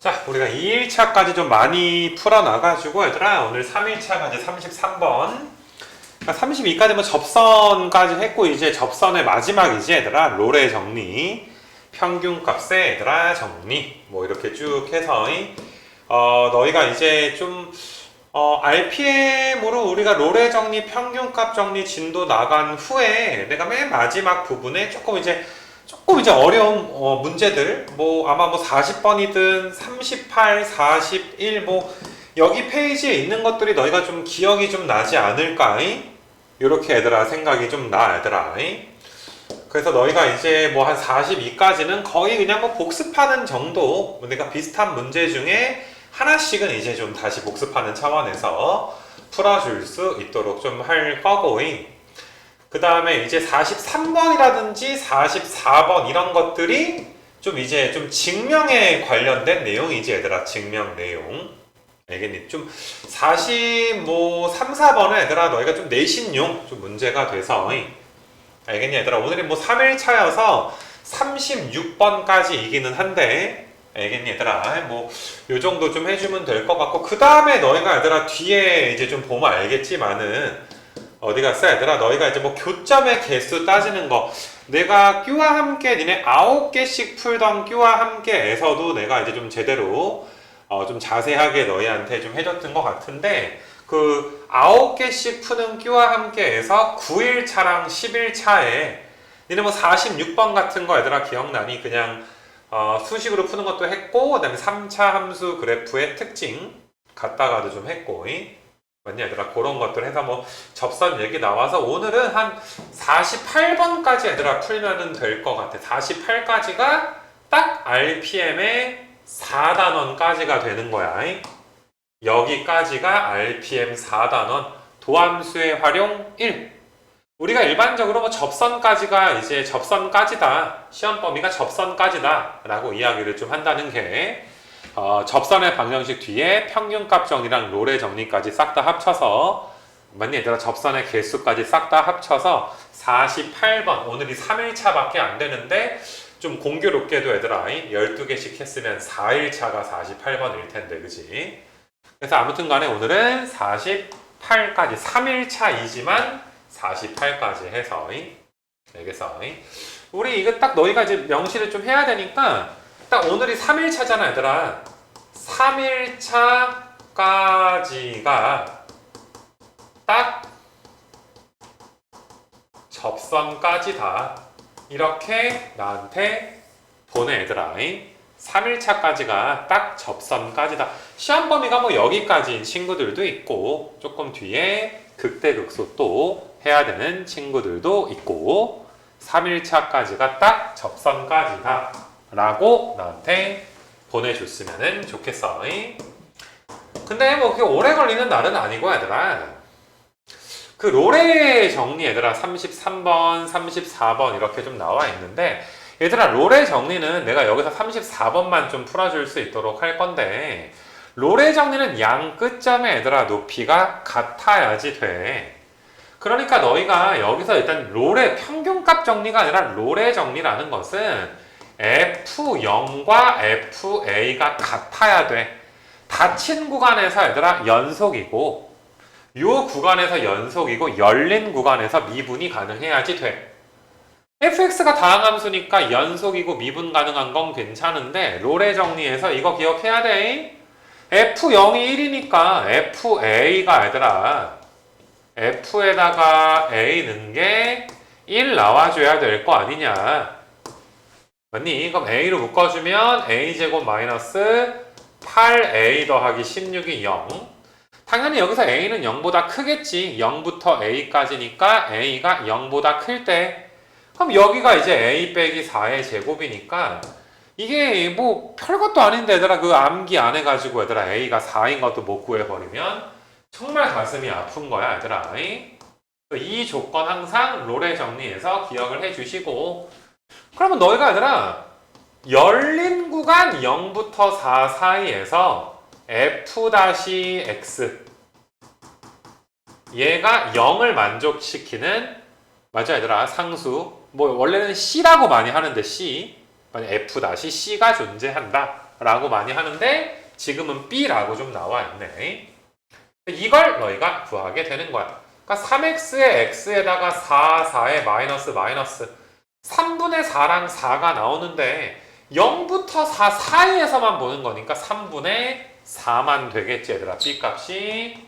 자, 우리가 2일차까지 좀 많이 풀어놔가지고 얘들아 오늘 3일차까지 33번 32까지 뭐 접선까지 했고 이제 접선의 마지막이지 얘들아 롤의 정리 평균값의 얘들아 정리 뭐 이렇게 쭉 해서 너희가 이제 좀 RPM으로 우리가 롤의 정리 평균값 정리 진도 나간 후에 내가 맨 마지막 부분에 조금 이제 어려운 문제들 뭐 아마 뭐 40번이든 38, 41 뭐 여기 페이지에 있는 것들이 너희가 좀 기억이 좀 나지 않을까? 이렇게 얘들아 생각이 좀 나 얘들아. 그래서 너희가 이제 뭐 한 42까지는 거의 그냥 뭐 복습하는 정도 내가 비슷한 문제 중에 하나씩은 이제 좀 다시 복습하는 차원에서 풀어줄 수 있도록 좀 할 거고 그 다음에 이제 43번이라든지 44번 이런 것들이 좀 이제 좀 증명에 관련된 내용이지 얘들아 증명 내용 알겠니? 좀 3, 4번은 얘들아 너희가 좀 내신용 좀 문제가 돼서 알겠니 얘들아 오늘이 뭐 3일차여서 36번까지 이기는 한데 알겠니 얘들아 뭐 요정도 좀 해주면 될 것 같고 그 다음에 너희가 얘들아 뒤에 이제 좀 보면 알겠지만은 어디 갔어 얘들아 너희가 이제 뭐 교점의 개수 따지는 거 내가 Q와 함께 니네 9개씩 풀던 Q와 함께에서도 내가 이제 좀 제대로 좀 자세하게 너희한테 좀 해줬던 것 같은데 그 9개씩 푸는 Q와 함께에서 9일차랑 10일차에 니네 뭐 46번 같은 거 얘들아 기억나니? 그냥 수식으로 푸는 것도 했고 그 다음에 3차 함수 그래프의 특징 갖다가도 좀 했고 맞니 얘들아 그런 것들 해서 뭐 접선 얘기 나와서 오늘은 한 48번까지 얘들아 풀면은 될 것 같아 48까지가 딱 RPM의 4단원까지가 되는 거야 여기까지가 RPM 4단원 도함수의 활용 1 우리가 일반적으로 뭐 접선까지가 이제 접선까지다 시험 범위가 접선까지다 라고 이야기를 좀 한다는 게 접선의 방정식 뒤에 평균값 정리랑 롤의 정리까지 싹 다 합쳐서 맞니 얘들아 접선의 개수까지 싹 다 합쳐서 48번 오늘이 3일차밖에 안 되는데 좀 공교롭게도 얘들아 12개씩 했으면 4일차가 48번일 텐데 그지? 그래서 아무튼 간에 오늘은 48까지 3일차이지만 48까지 해서 알겠어? 우리 이거 딱 너희가 이제 명시를 좀 해야 되니까 딱 오늘이 3일차잖아 얘들아 3일차까지가 딱 접선까지다 이렇게 나한테 보내 얘들아 3일차까지가 딱 접선까지다 시험 범위가 뭐 여기까지인 친구들도 있고 조금 뒤에 극대극소 또 해야 되는 친구들도 있고 3일차까지가 딱 접선까지다 라고 나한테 보내줬으면 좋겠어. 근데 뭐 그게 오래 걸리는 날은 아니고 얘들아 그 롤의 정리 얘들아 33번, 34번 이렇게 좀 나와 있는데 얘들아 롤의 정리는 내가 여기서 34번만 좀 풀어줄 수 있도록 할 건데 롤의 정리는 양 끝점의 얘들아 높이가 같아야지 돼. 그러니까 너희가 여기서 일단 롤의 평균값 정리가 아니라 롤의 정리라는 것은 F0과 FA가 같아야 돼. 닫힌 구간에서 얘들아 연속이고 요 구간에서 연속이고 열린 구간에서 미분이 가능해야지 돼. fx가 다항함수니까 연속이고 미분 가능한 건 괜찮은데 롤의 정리에서 이거 기억해야 돼. F0이 1이니까 FA가 얘들아 F에다가 A 넣은 게 1 나와줘야 될 거 아니냐. 맞니? 그럼 A로 묶어주면 A제곱 마이너스 8A 더하기 16이 0. 당연히 여기서 A는 0보다 크겠지. 0부터 A까지니까 A가 0보다 클 때. 그럼 여기가 이제 A 빼기 4의 제곱이니까 이게 뭐 별것도 아닌데 얘들아 그 암기 안 해가지고 얘들아 A가 4인 것도 못 구해버리면 정말 가슴이 아픈 거야 얘들아. 이 조건 항상 롤의 정리에서 기억을 해주시고 그러면 너희가 얘들아 열린 구간 0부터 4 사이에서 f-x 얘가 0을 만족시키는 맞아 얘들아 상수 뭐 원래는 c라고 많이 하는데 c f-c가 존재한다 라고 많이 하는데 지금은 B라고 좀 나와 있네. 이걸 너희가 구하게 되는 거야. 그러니까 3x에 x에다가 4, 4에 마이너스 3분의 4랑 4가 나오는데 0부터 4 사이에서만 보는 거니까 3분의 4만 되겠지 얘들아. B 값이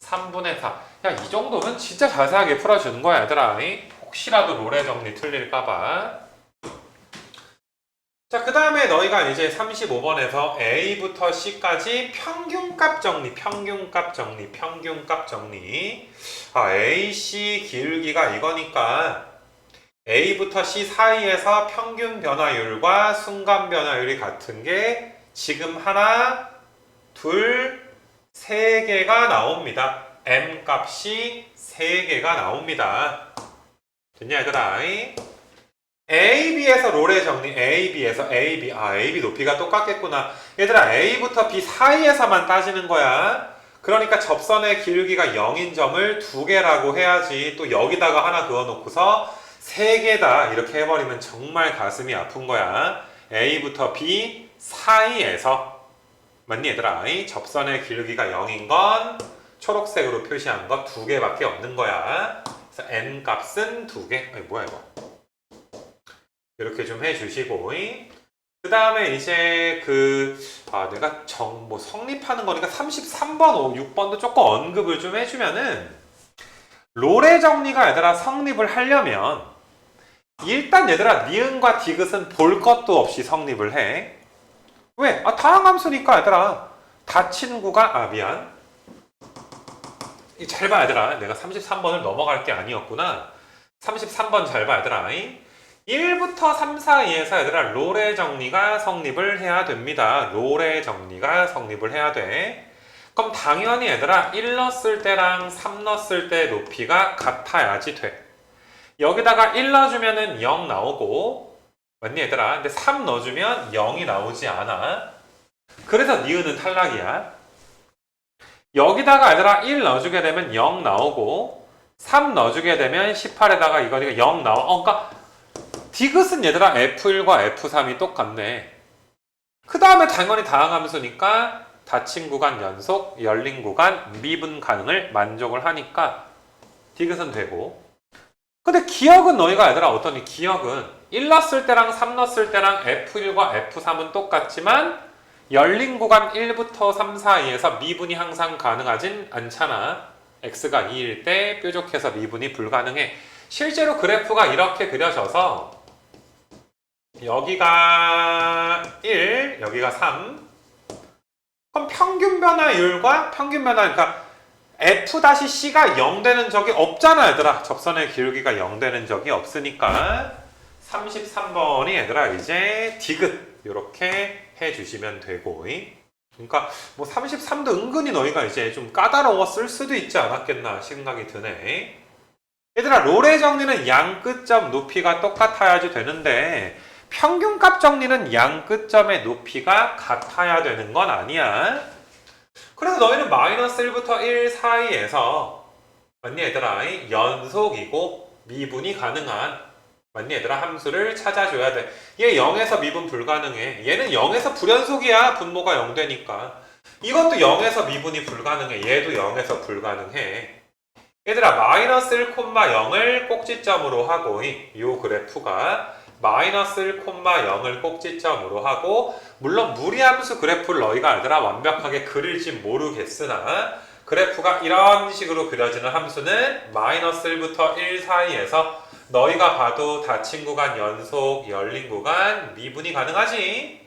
3분의 4. 야, 이 정도면 진짜 자세하게 풀어주는 거야 얘들아. 혹시라도 로레 정리 틀릴까봐. 자, 그 다음에 너희가 이제 35번에서 A부터 C까지 평균값 정리. A, C 기울기가 이거니까 A부터 C 사이에서 평균 변화율과 순간 변화율이 같은 게 지금 하나, 둘, 세 개가 나옵니다. M 값이 세 개가 나옵니다. 됐냐 얘들아? A, B에서 롤의 정리, A, B에서 A, B. A, B 높이가 똑같겠구나. 얘들아, A부터 B 사이에서만 따지는 거야. 그러니까 접선의 기울기가 0인 점을 2개라고 해야지. 또 여기다가 하나 그어놓고서 3개다 이렇게 해버리면 정말 가슴이 아픈 거야. A부터 B 사이에서. 맞니 얘들아? 접선의 기울기가 0인 건 초록색으로 표시한 거 2개밖에 없는 거야. 그래서 N 값은 2개. 뭐야 이거? 이렇게 좀 해주시고, 그 다음에 이제 내가 성립하는 거니까 33번, 6번도 조금 언급을 좀 해주면은, 롤의 정리가 얘들아 성립을 하려면, 일단 얘들아, 니은과 디귿은 볼 것도 없이 성립을 해. 왜? 다항함수니까 얘들아, 닫힌 구간, 미안. 잘 봐, 얘들아. 내가 33번을 넘어갈 게 아니었구나. 33번 잘 봐, 얘들아. 1부터 3 사이에서 얘들아 롤의 정리가 성립을 해야 됩니다. 롤의 정리가 성립을 해야 돼. 그럼 당연히 얘들아 1 넣었을 때랑 3 넣었을 때 높이가 같아야지 돼. 여기다가 1 넣어주면은 0 나오고, 맞니 얘들아? 근데 3 넣어주면 0이 나오지 않아. 그래서 니은은 탈락이야. 여기다가 얘들아 1 넣어주게 되면 0 나오고, 3 넣어주게 되면 18에다가 이거니까 0 나와. 그러니까 디귿은 얘들아 F1과 F3이 똑같네. 그 다음에 당연히 다항함수니까 닫힌 구간 연속, 열린 구간 미분 가능을 만족을 하니까 디귿은 되고. 근데 기억은 너희가 얘들아 어떠니? 기억은 1 넣었을 때랑 3 넣었을 때랑 F1과 F3은 똑같지만 열린 구간 1부터 3 사이에서 미분이 항상 가능하진 않잖아. x가 2일 때 뾰족해서 미분이 불가능해. 실제로 그래프가 이렇게 그려져서 여기가 1, 여기가 3. 그럼 평균 변화율과 그러니까 F-C가 0 되는 적이 없잖아 얘들아. 접선의 기울기가 0 되는 적이 없으니까 33번이 얘들아 이제 디귿 이렇게 해주시면 되고, 그러니까 33도 은근히 너희가 이제 좀 까다로웠을 수도 있지 않았겠나 생각이 드네. 얘들아 롤의 정리는 양 끝점 높이가 똑같아야지 되는데 평균값 정리는 양 끝점의 높이가 같아야 되는 건 아니야. 그래서 너희는 마이너스 1부터 1 사이에서, 맞니 얘들아? 연속이고 미분이 가능한, 맞니 얘들아? 함수를 찾아줘야 돼. 얘 0에서 미분 불가능해. 얘는 0에서 불연속이야. 분모가 0 되니까. 이것도 0에서 미분이 불가능해. 얘도 0에서 불가능해. 얘들아 마이너스 1,0을 꼭지점으로 하고, 이 그래프가 마이너스 1,0을 꼭지점으로 하고, 물론 무리함수 그래프를 너희가 얘들아 완벽하게 그릴지 모르겠으나 그래프가 이런 식으로 그려지는 함수는 마이너스 1부터 1 사이에서 너희가 봐도 닫힌 구간 연속, 열린 구간 미분이 가능하지.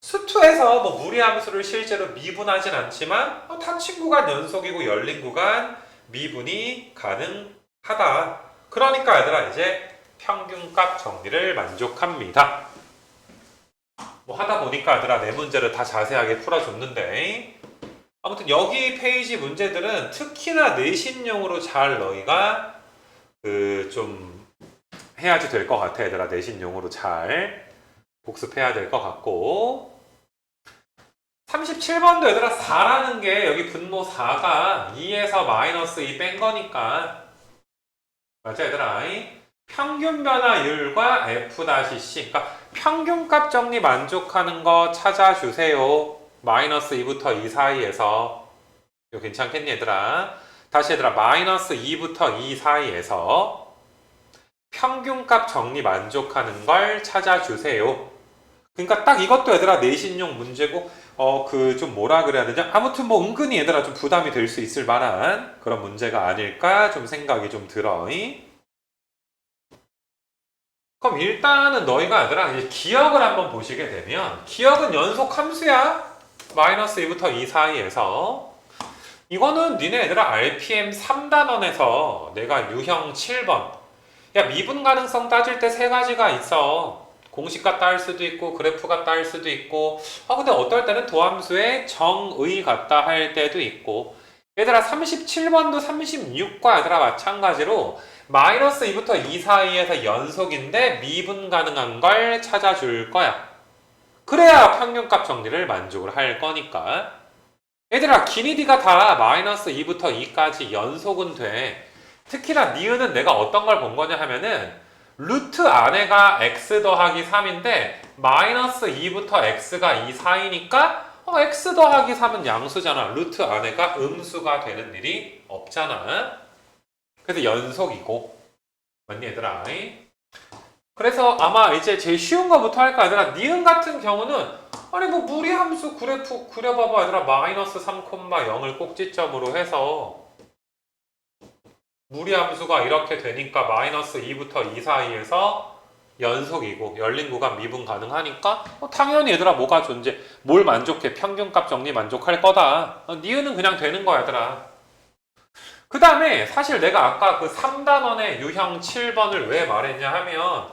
수투에서 무리함수를 실제로 미분하진 않지만 닫힌 구간 연속이고 열린 구간 미분이 가능하다. 그러니까 얘들아 이제 평균값 정리를 만족합니다. 하다 보니까 얘들아 내 문제를 다 자세하게 풀어줬는데, 아무튼 여기 페이지 문제들은 특히나 내신용으로 잘 너희가 좀 해야지 될 것 같아. 얘들아 내신용으로 잘 복습해야 될 것 같고, 37번도 얘들아 4라는 게 여기 분모 4가 2에서 마이너스 2 뺀 거니까, 맞아 얘들아? 평균 변화율과 F-C, 그러니까 평균값 정리 만족하는 거 찾아주세요. 마이너스 2부터 2 사이에서. 이거 괜찮겠니 얘들아? 다시 얘들아, 마이너스 2부터 2 사이에서 평균값 정리 만족하는 걸 찾아주세요. 그러니까 딱 이것도 얘들아 내신용 문제고 좀 뭐라 그래야 되냐? 아무튼 뭐 은근히 얘들아 좀 부담이 될 수 있을 만한 그런 문제가 아닐까 좀 생각이 좀 들어. 그럼 일단은 너희가 얘들아 이제 기억을 한번 보시게 되면 기억은 연속 함수야. 마이너스 2부터 2 사이에서 이거는 니네 얘들아 RPM 3단원에서 내가 유형 7번 야 미분 가능성 따질 때 세 가지가 있어. 공식 같다 할 수도 있고 그래프 같다 할 수도 있고 근데 어떨 때는 도함수의 정의 같다 할 때도 있고 얘들아 37번도 36과 얘들아 마찬가지로 마이너스 2부터 2 사이에서 연속인데 미분 가능한 걸 찾아줄 거야. 그래야 평균값 정리를 만족을 할 거니까. 얘들아 기니디가 다 마이너스 2부터 2까지 연속은 돼. 특히나 니은은 내가 어떤 걸 본 거냐 하면은 루트 안에가 x 더하기 3인데 마이너스 2부터 x가 2 사이니까 x 더하기 3은 양수잖아. 루트 안에가 음수가 되는 일이 없잖아. 그래서 연속이고 맞니 얘들아? 그래서 아마 이제 제일 쉬운 거부터 할까 얘들아. 니은 같은 경우는 아니 뭐 무리함수 그래프 그려봐봐 얘들아. 마이너스 3,0을 꼭지점으로 해서 무리함수가 이렇게 되니까 마이너스 2부터 2 사이에서 연속이고 열린 구간 미분 가능하니까 당연히 얘들아 뭐가 존재 뭘 만족해 평균값 정리 만족할 거다. 니은은 그냥 되는 거야 얘들아. 그 다음에 사실 내가 아까 그 3단원의 유형 7번을 왜 말했냐 하면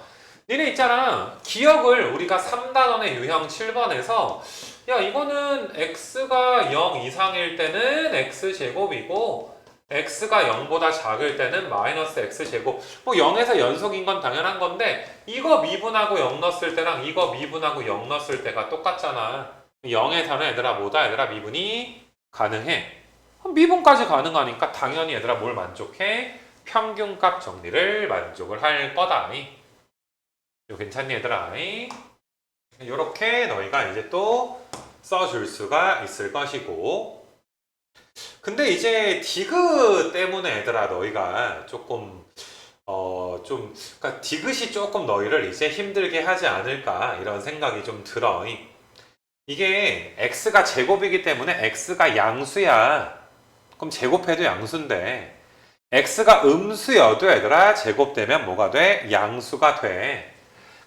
니네 있잖아 기억을 우리가 3단원의 유형 7번에서 야 이거는 x가 0 이상일 때는 x제곱이고 x가 0보다 작을 때는 마이너스 x제곱 뭐 0에서 연속인 건 당연한 건데 이거 미분하고 0 넣었을 때랑 이거 미분하고 0 넣었을 때가 똑같잖아. 0에서는 얘들아 뭐다 얘들아 미분이 가능해. 미분까지 가능하니까 당연히 얘들아 뭘 만족해? 평균값 정리를 만족을 할 거다. 이거 괜찮니 얘들아? 이렇게 너희가 이제 또 써줄 수가 있을 것이고 근데 이제 디귿 때문에 얘들아 너희가 조금 그러니까 디귿이 조금 너희를 이제 힘들게 하지 않을까 이런 생각이 좀 들어. 이게 x가 제곱이기 때문에 x가 양수야. 그럼 제곱해도 양수인데 x가 음수여도 얘들아 제곱되면 뭐가 돼? 양수가 돼.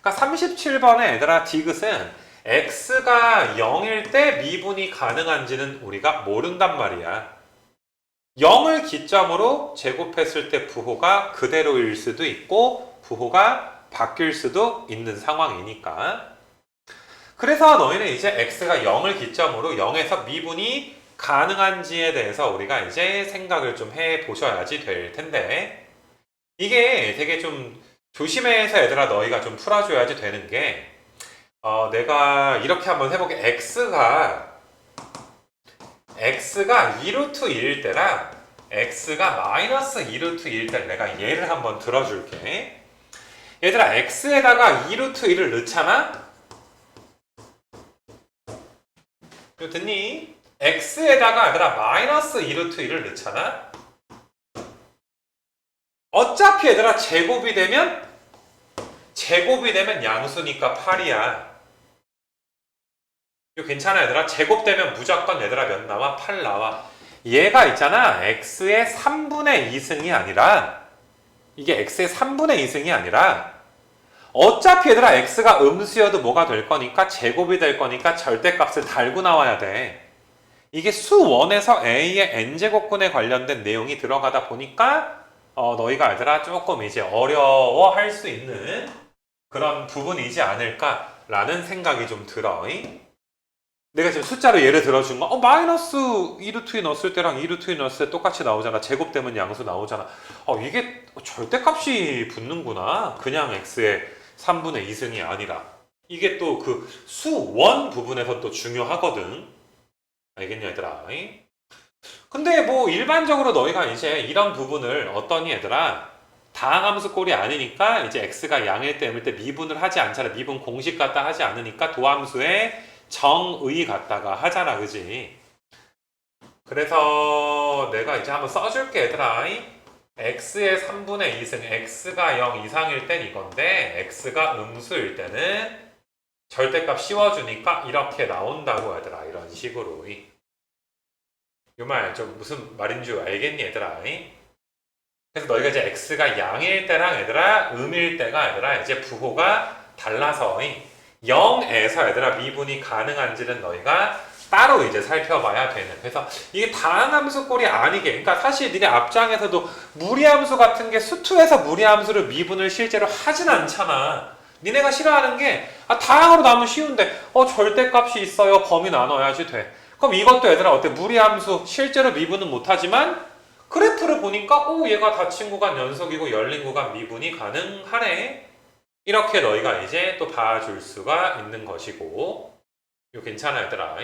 그러니까 37번에 얘들아 디귿은 x가 0일 때 미분이 가능한지는 우리가 모른단 말이야. 0을 기점으로 제곱했을 때 부호가 그대로일 수도 있고 부호가 바뀔 수도 있는 상황이니까. 그래서 너희는 이제 x가 0을 기점으로 0에서 미분이 가능한지에 대해서 우리가 이제 생각을 좀 해보셔야지 될 텐데 이게 되게 좀 조심해서 얘들아 너희가 좀 풀어줘야지 되는 게 내가 이렇게 한번 해볼게. x가 2루트 1일 때랑 x가 마이너스 2루트 1일 때 내가 얘를 한번 들어줄게. 얘들아 x에다가 2루트 1을 넣잖아? 이거 듣니? x에다가 얘들아 마이너스 2루트 1을 넣잖아? 어차피 얘들아 제곱이 되면 양수니까 8이야. 이거 괜찮아 얘들아? 제곱되면 무조건 얘들아 몇 나와? 8 나와. 얘가 있잖아 x의 3분의 2승이 아니라 이게 x의 3분의 2승이 아니라 어차피 얘들아 x가 음수여도 뭐가 될 거니까 제곱이 될 거니까 절대값을 달고 나와야 돼. 이게 수1에서 a의 n제곱근에 관련된 내용이 들어가다 보니까 너희가 얘들아 조금 이제 어려워할 수 있는 그런 부분이지 않을까라는 생각이 좀 들어. 내가 지금 숫자로 예를 들어준 거 마이너스 2루트 2 넣었을 때랑 2루트 2 넣었을 때 똑같이 나오잖아. 제곱되면 양수 나오잖아. 이게 절대값이 붙는구나. 그냥 x의 3분의 2승이 아니라. 이게 또 그 수1 부분에서 또 중요하거든. 알겠냐 얘들아? 근데 뭐 일반적으로 너희가 이제 이런 부분을 어떠니 얘들아? 다항함수 꼴이 아니니까 이제 x가 양일 때 음일 때 미분을 하지 않잖아. 미분 공식 갖다 하지 않으니까 도함수에 정의 갖다가 하잖아. 그지? 그래서 내가 이제 한번 써줄게 얘들아. x의 3분의 2승 x가 0 이상일 땐 이건데 x가 음수일 때는 절대값 씌워주니까 이렇게 나온다고 얘들아. 이런 식으로. 이 말 좀 무슨 말인 줄 알겠니 얘들아? 그래서 너희가 이제 x가 양일 때랑 얘들아 음일 때가 얘들아 이제 부호가 달라서 0에서 얘들아 미분이 가능한지는 너희가 따로 이제 살펴봐야 되는. 그래서 이게 다항함수 꼴이 아니게, 그러니까 사실 니네 앞장에서도 무리함수 같은 게 수투에서 무리함수를 미분을 실제로 하진 않잖아. 니네가 싫어하는 게 다항으로 나오면 쉬운데 절대값이 있어요. 범위 나눠야지 돼. 그럼 이것도 얘들아 어때? 무리함수 실제로 미분은 못하지만 그래프를 보니까 얘가 닫힌 구간 연속이고 열린 구간 미분이 가능하네. 이렇게 너희가 이제 또 봐줄 수가 있는 것이고, 이거 괜찮아 얘들아.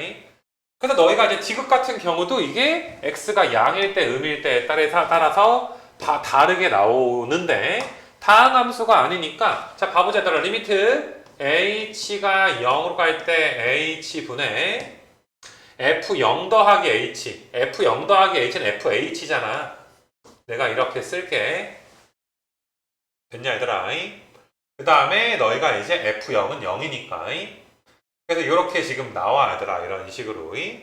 그래서 너희가 이제 디귿 같은 경우도 이게 x가 양일 때 음일 때에 따라서 다 다르게 나오는데 다항함수가 아니니까 자 봐보자 얘들아. 리미트 h가 0으로 갈 때 h분의 f0 더하기 h, f0 더하기 h는 fh잖아. 내가 이렇게 쓸게. 됐냐 얘들아? 그 다음에 너희가 이제 f0은 0이니까 그래서 이렇게 지금 나와 얘들아. 이런 식으로. 그럼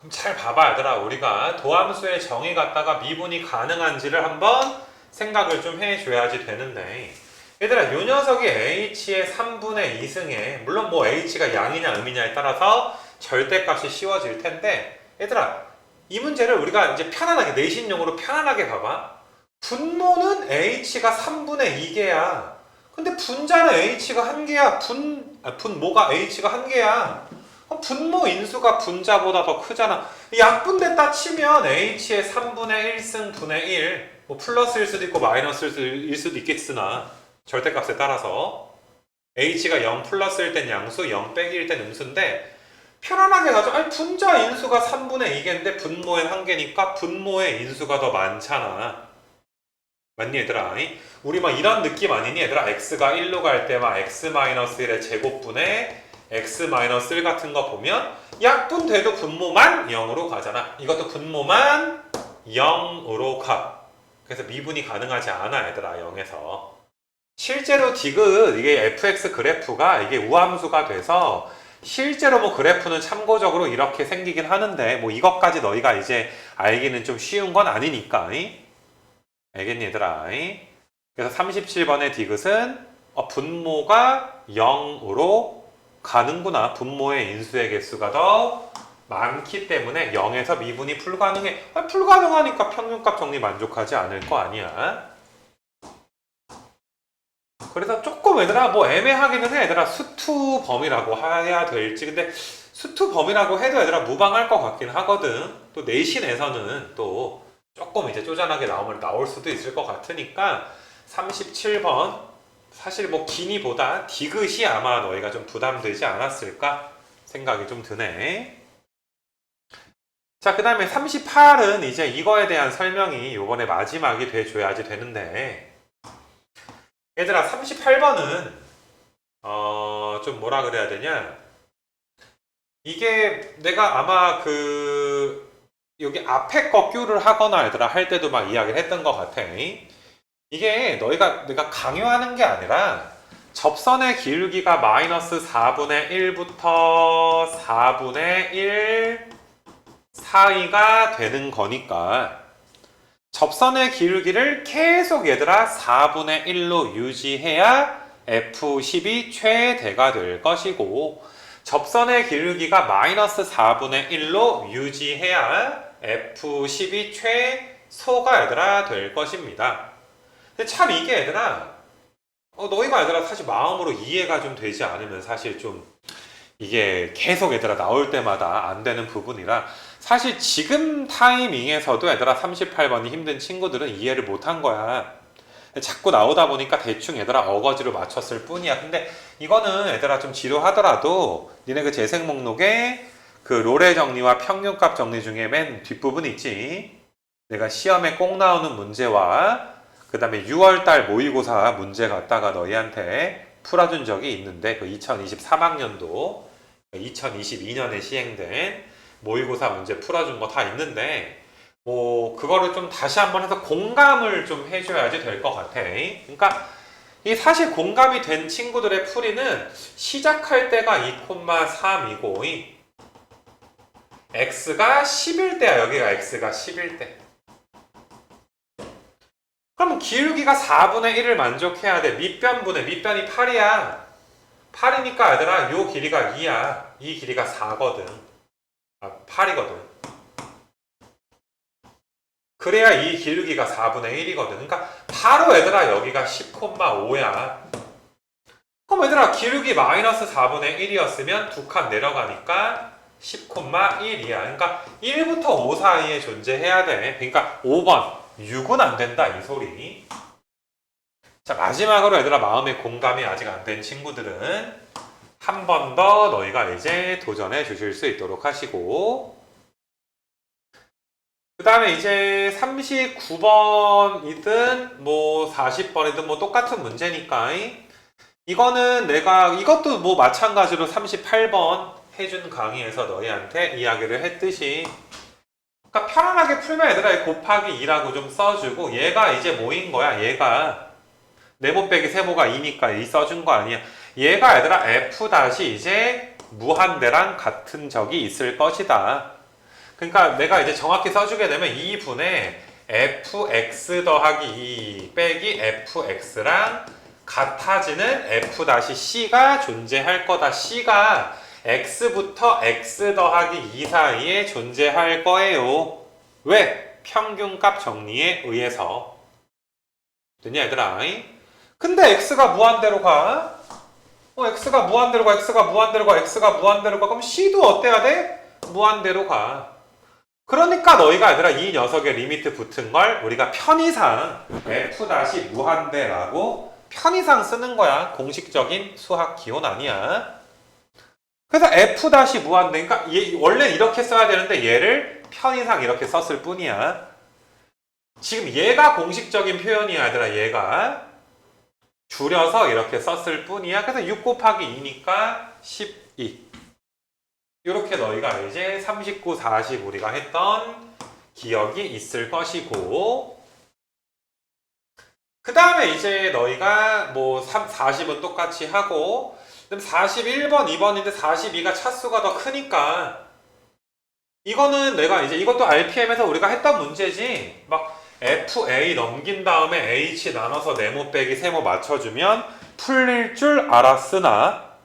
잘 봐봐 얘들아. 우리가 도함수의 정의 갖다가 미분이 가능한지를 한번 생각을 좀 해줘야지 되는데 얘들아 요 녀석이 h의 3분의 2승에 물론 뭐 h가 양이냐 음이냐에 따라서 절대값이 씌워질 텐데 얘들아 이 문제를 우리가 이제 편안하게 내신용으로 편안하게 봐봐. 분모는 h가 3분의 2개야. 근데 분자는 h가 1개야. 분모가 h가 1개야. 분모 인수가 분자보다 더 크잖아. 약분됐다 치면 h의 3분의 1승 분의 1 뭐 플러스일 수도 있고 마이너스일 수도 있겠으나 절대값에 따라서 h가 0 플러스일 땐 양수 0 빼기일 땐 음수인데 편안하게 가죠. 아니 분자 인수가 3분의 2개인데 분모엔 1개니까 분모의 인수가 더 많잖아. 맞니 얘들아? 우리 막 이런 느낌 아니니 얘들아? x가 1로 갈 때 막 x-1의 제곱분의 x-1 같은 거 보면 약분돼도 분모만 0으로 가잖아. 이것도 분모만 0으로 가. 그래서 미분이 가능하지 않아 얘들아 0에서. 실제로 디귿 이게 fx 그래프가 이게 우함수가 돼서 실제로 뭐 그래프는 참고적으로 이렇게 생기긴 하는데 뭐 이것까지 너희가 이제 알기는 좀 쉬운 건 아니니까. 알겠니 얘들아? 그래서 37번의 디귿은 분모가 0으로 가는구나. 분모의 인수의 개수가 더 많기 때문에 0에서 미분이 불가능해. 불가능하니까 평균값 정리 만족하지 않을 거 아니야. 그래서 조금 얘들아 뭐 애매하기는 해. 얘들아 수투 범위라고 해야 될지. 근데 수투 범위라고 해도 얘들아 무방할 것 같긴 하거든. 또 내신에서는 또 조금 이제 쪼잔하게 나올 수도 있을 것 같으니까 37번 사실 뭐 기니보다 디귿이 아마 너희가 좀 부담되지 않았을까 생각이 좀 드네. 자, 그 다음에 38은 이제 이거에 대한 설명이 요번에 마지막이 돼줘야지 되는데 얘들아 38번은 좀 뭐라 그래야 되냐, 이게 내가 아마 여기 앞에 거 큐를 하거나 얘들아 할 때도 막 이야기를 했던 것 같아. 이게 내가 강요하는 게 아니라 접선의 기울기가 마이너스 4분의 1부터 4분의 1 사이가 되는 거니까 접선의 기울기를 계속 얘들아 4분의 1로 유지해야 F10이 최대가 될 것이고 접선의 기울기가 마이너스 4분의 1로 유지해야 F10이 최소가 얘들아 될 것입니다. 근데 참 이게 얘들아 너희가 얘들아 사실 마음으로 이해가 좀 되지 않으면 사실 좀 이게 계속 얘들아 나올 때마다 안 되는 부분이라 사실 지금 타이밍에서도 얘들아 38번이 힘든 친구들은 이해를 못한 거야. 자꾸 나오다 보니까 대충 얘들아 어거지로 맞췄을 뿐이야. 근데 이거는 얘들아 좀 지루하더라도 니네 그 재생 목록에 그 로레 정리와 평균값 정리 중에 맨 뒷부분 있지. 내가 시험에 꼭 나오는 문제와 그 다음에 6월달 모의고사 문제 갖다가 너희한테 풀어준 적이 있는데 그 2023학년도 2022년에 시행된 모의고사 문제 풀어준 거 다 있는데 뭐 그거를 좀 다시 한번 해서 공감을 좀 해줘야지 될 것 같아. 그러니까 이 사실 공감이 된 친구들의 풀이는 시작할 때가 2,3이고 x가 11대야. 여기가 x가 11대. 그럼 기울기가 4분의 1을 만족해야 돼. 밑변분의 밑변이 8이야. 8이니까 얘들아 요 길이가 2야. 이 길이가 4거든. 8이거든. 그래야 이 기울기가 4분의 1이거든. 그러니까 바로 얘들아 여기가 10,5야. 그럼 얘들아 기울기 마이너스 4분의 1이었으면 두 칸 내려가니까 10,1이야. 그러니까 1부터 5 사이에 존재해야 돼. 그러니까 5번 6은 안 된다 이 소리. 자 마지막으로 얘들아 마음의 공감이 아직 안 된 친구들은 한 번 더 너희가 이제 도전해 주실 수 있도록 하시고 그 다음에 이제 39번이든 뭐 40번이든 뭐 똑같은 문제니까 이거는 내가 이것도 뭐 마찬가지로 38번 해준 강의에서 너희한테 이야기를 했듯이 그러니까 편안하게 풀면 얘들아 곱하기 2라고 좀 써주고 얘가 이제 뭐인 거야? 얘가 네모 빼기 세모가 2니까 2 써준 거 아니야? 얘가 얘들아 f 다시 이제 무한대랑 같은 적이 있을 것이다. 그러니까 내가 이제 정확히 써주게 되면 2분의 fx 더하기 2 빼기 fx랑 같아지는 f-c가 존재할 거다. c가 x부터 x 더하기 2 사이에 존재할 거예요. 왜? 평균값 정리에 의해서. 됐냐 얘들아? 근데 x가 무한대로 가? x가 무한대로 가, x가 무한대로 가, x가 무한대로 가. 그럼 c도 어때야 돼? 무한대로 가. 그러니까 너희가 얘들아 이 녀석의 리미트 붙은 걸 우리가 편의상 f-무한대라고 편의상 쓰는 거야. 공식적인 수학 기원 아니야. 그래서 f-무한대, 그러니까 원래 이렇게 써야 되는데 얘를 편의상 이렇게 썼을 뿐이야. 지금 얘가 공식적인 표현이야 얘들아. 얘가 줄여서 이렇게 썼을 뿐이야. 그래서 6 곱하기 2니까 12. 이렇게 너희가 이제 39, 40 우리가 했던 기억이 있을 것이고 그 다음에 이제 너희가 뭐 40은 똑같이 하고 그럼 41번, 2번인데 42가 차수가 더 크니까 이거는 내가 이제 이것도 RPM에서 우리가 했던 문제지 막 FA 넘긴 다음에 H 나눠서 네모 빼기 세모 맞춰주면 풀릴 줄 알았으나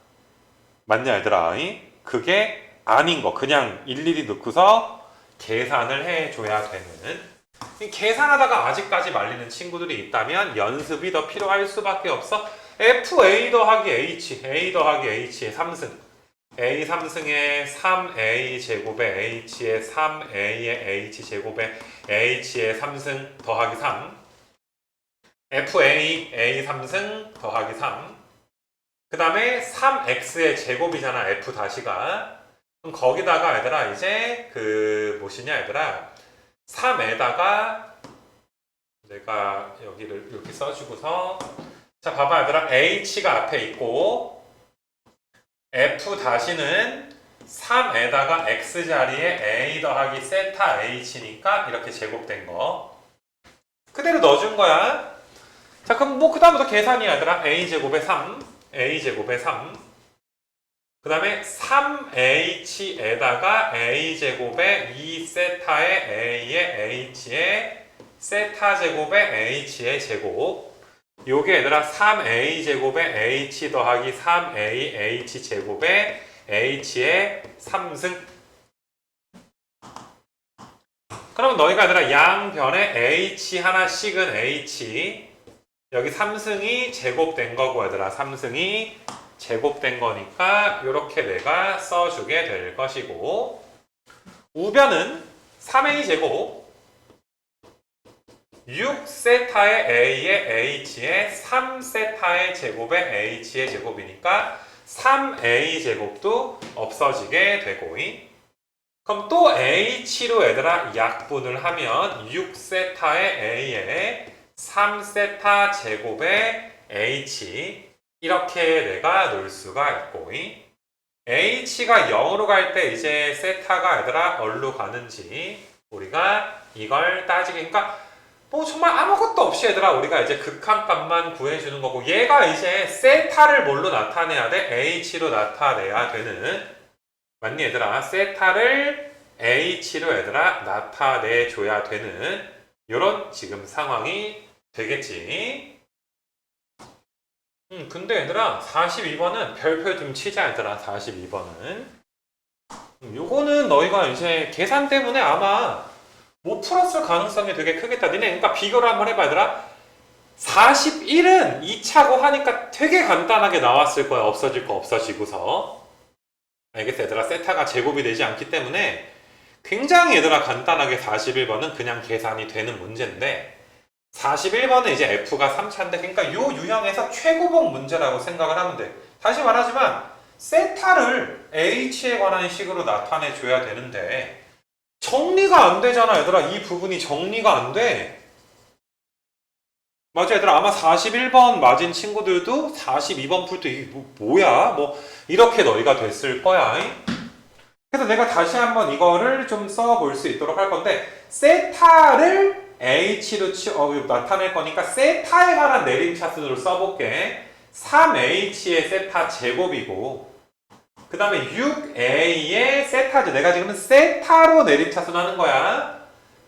맞냐 얘들아? 그게 아닌 거. 그냥 일일이 넣고서 계산을 해줘야 되는. 계산하다가 아직까지 말리는 친구들이 있다면 연습이 더 필요할 수밖에 없어. FA 더하기 H, A 더하기 H의 3승. A 3승에 3A 제곱에 H의 3A의 H 제곱에 H의 3승 더하기 3. FA, A 3승 더하기 3. 그 다음에 3X의 제곱이잖아, F-가. 그럼 거기다가 얘들아 이제 그 무엇이냐 얘들아 3에다가 내가 여기를 이렇게 써주고서 자 봐봐 얘들아 H가 앞에 있고 F-는 3에다가 X 자리에 A 더하기 세타 H니까 이렇게 제곱된 거 그대로 넣어준 거야. 자 그럼 뭐 그 다음부터 계산이야 얘들아. A제곱에 3 A제곱에 3 그 다음에 3h에다가 a제곱에 2세타의 a의 h의 세타 제곱에 h의 제곱 요게 얘들아 3a제곱에 h 더하기 3a h제곱에 h의 3승. 그러면 너희가 얘들아 양변에 h 하나씩은 h 여기 3승이 제곱된 거고 얘들아 3승이 제곱된 거니까 이렇게 내가 써주게 될 것이고 우변은 3a 제곱 6세타의 a의 h의 3세타의 제곱의 h의 제곱이니까 3a 제곱도 없어지게 되고 그럼 또 H로 얘들아 약분을 하면 6세타의 A에 3세타 제곱의 H 이렇게 내가 놓을 수가 있고 H가 0으로 갈 때 이제 세타가 얘들아 어디로 가는지 우리가 이걸 따지게 그러니까 뭐 정말 아무것도 없이 얘들아 우리가 이제 극한값만 구해주는 거고 얘가 이제 세타를 뭘로 나타내야 돼? H로 나타내야 되는 맞니 얘들아? 세타를 H로 얘들아 나타내줘야 되는 이런 지금 상황이 되겠지. 근데 얘들아 42번은 별표 좀 치자 얘들아 42번은 요거는 너희가 이제 계산 때문에 아마 못 풀었을 가능성이 되게 크겠다. 니네 그러니까 비교를 한번 해봐 얘들아. 41은 2차고 하니까 되게 간단하게 나왔을 거야. 없어질 거 없어지고서. 알겠어 얘들아. 세타가 제곱이 되지 않기 때문에 굉장히 얘들아 간단하게 41번은 그냥 계산이 되는 문제인데 41번은 이제 F가 3차인데 그러니까 요 유형에서 최고봉 문제라고 생각을 하면 돼. 다시 말하지만 세타를 H에 관한 식으로 나타내 줘야 되는데 정리가 안 되잖아 얘들아. 이 부분이 정리가 안 돼. 맞아 얘들아. 아마 41번 맞은 친구들도 42번 풀 때 이게 뭐야? 뭐 이렇게 너희가 됐을 거야. 그래서 내가 다시 한번 이거를 좀 써볼 수 있도록 할 건데 세타를 H로 나타낼 거니까 세타에 관한 내림차순으로 써볼게. 3H의 세타 제곱이고 그 다음에 6A의 세타죠. 내가 지금은 세타로 내림차순 하는 거야.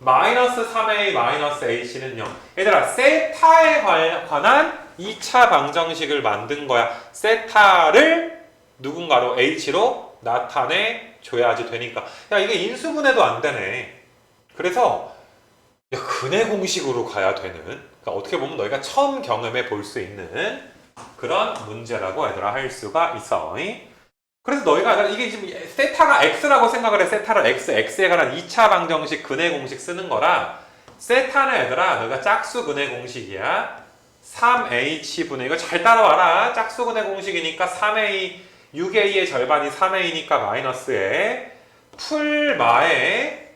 마이너스 3A 마이너스 H는 0. 얘들아 세타에 관한 2차 방정식을 만든 거야. 세타를 누군가로 H로 나타내 줘야지 되니까. 야 이게 인수분해도 안 되네. 그래서 야, 근해 공식으로 가야 되는 그러니까 어떻게 보면 너희가 처음 경험해 볼 수 있는 그런 문제라고 얘들아 할 수가 있어. 그래서 너희가 이게 지금 세타가 x라고 생각을 해. 세타를 x에 관한 2차 방정식 근해 공식 쓰는 거라 세타는 얘들아 너희가 짝수 근해 공식이야. 3h분의 이거 잘 따라와라. 짝수 근해 공식이니까 3a 6a의 절반이 3a니까 마이너스에 풀마에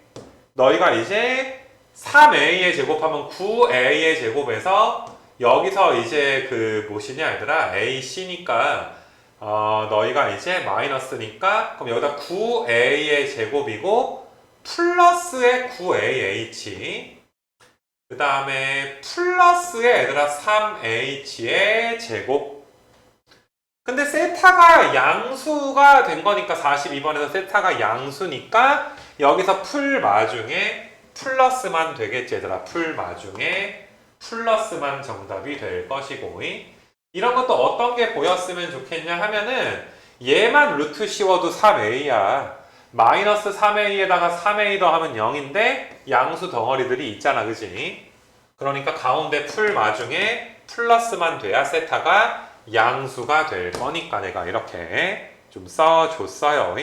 너희가 이제 3a의 제곱하면 9a의 제곱에서 여기서 이제 그 무엇이냐 얘들아 ac니까 너희가 이제 마이너스니까 그럼 여기다 9a의 제곱이고 플러스의 9ah 그 다음에 플러스의 얘들아 3h의 제곱. 근데 세타가 양수가 된 거니까 42번에서 세타가 양수니까 여기서 풀마중에 플러스만 되겠지 얘들아. 풀마중에 플러스만 정답이 될 것이고 이런 것도 어떤 게 보였으면 좋겠냐 하면은 얘만 루트 씌워도 3a야. 마이너스 3a에다가 3a 더하면 0인데 양수 덩어리들이 있잖아 그지? 그러니까 가운데 풀마중에 플러스만 돼야 세타가 양수가 될 거니까 내가 이렇게 좀 써줬어요.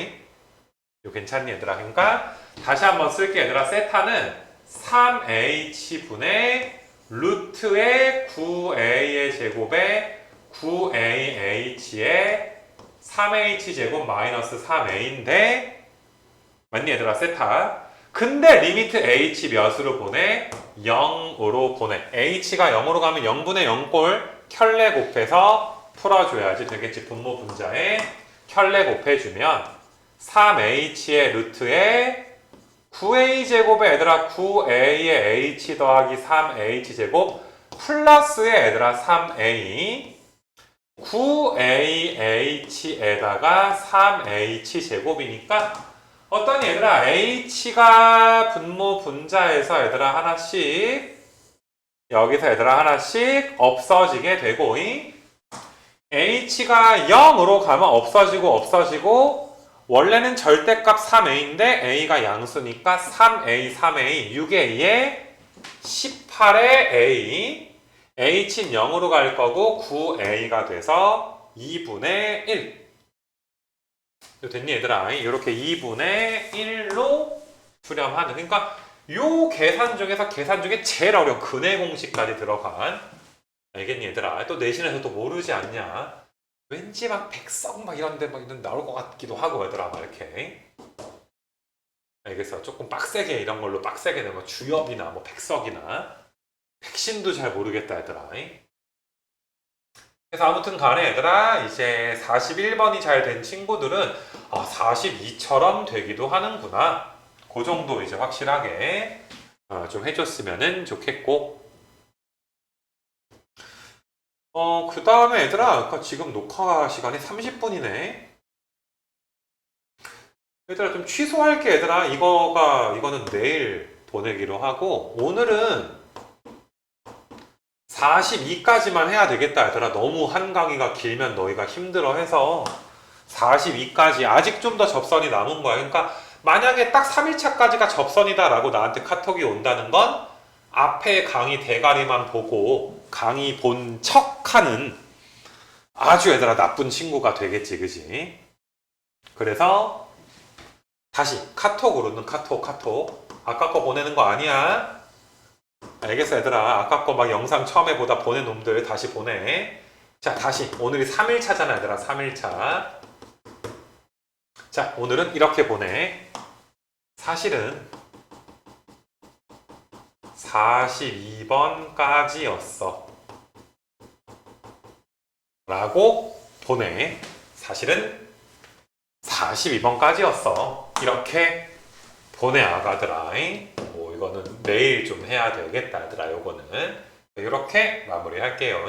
이거 괜찮니 얘들아? 그러니까 다시 한번 쓸게 얘들아. 세타는 3h분의 루트의 9a의 제곱에 9ah의 3h 제곱 마이너스 3a인데 맞니 얘들아? 세타. 근데 리미트 h 몇으로 보내? 0으로 보내. h가 0으로 가면 0분의 0꼴 켤레 곱해서 풀어줘야지 되겠지. 분모 분자에 켤레 곱해주면 3h의 루트에 9a 제곱에 얘들아 9a의 h 더하기 3h 제곱 플러스의 얘들아 3a 9ah에다가 3h 제곱이니까 어떠니 얘들아 h가 분모 분자에서 얘들아 하나씩 여기서 얘들아 하나씩 없어지게 되고 h가 0으로 가면 없어지고 원래는 절대값 3a인데 a가 양수니까 3a 3a 6a에 18의 a h는 0으로 갈 거고 9a가 돼서 2분의 1 됐니 얘들아? 이렇게 2분의 1로 수렴하는 그러니까 요 계산 중에 제일 어려운 근해 공식까지 들어간 알겠니 얘들아? 또 내신에서 또 모르지 않냐? 왠지 막 백성 막 이런데 막 나올 것 같기도 하고 얘들아 막 이렇게 알겠어. 조금 빡세게 이런 걸로 빡세게 된 거 주엽이나 뭐 백석이나 백신도 잘 모르겠다 얘들아. 그래서 아무튼 간에 얘들아 이제 41번이 잘 된 친구들은 42처럼 되기도 하는구나. 그 정도 이제 확실하게 좀 해줬으면 좋겠고. 그 다음에 얘들아 아까 지금 녹화 시간이 30분이네. 얘들아 좀 취소할게 얘들아. 이거는 내일 보내기로 하고 오늘은 42까지만 해야 되겠다 얘들아. 너무 한 강의가 길면 너희가 힘들어 해서 42까지 아직 좀 더 접선이 남은 거야. 그러니까 만약에 딱 3일차까지가 접선이다 라고 나한테 카톡이 온다는 건 앞에 강의 대가리만 보고 강의 본 척하는 아주 얘들아 나쁜 친구가 되겠지 그지? 그래서 다시 카톡으로는 카톡 아까 거 보내는 거 아니야. 알겠어 얘들아. 아까 거 막 영상 처음에 보다 보낸 놈들 다시 보내. 자 다시 오늘이 3일차잖아 얘들아. 3일차. 자 오늘은 이렇게 보내. 사실은 42번까지였어 라고 보내. 사실은 42번까지였어 이렇게 보내 아가들아. 이거는 내일 좀 해야 되겠다 얘들아. 요거는 이렇게 마무리 할게요.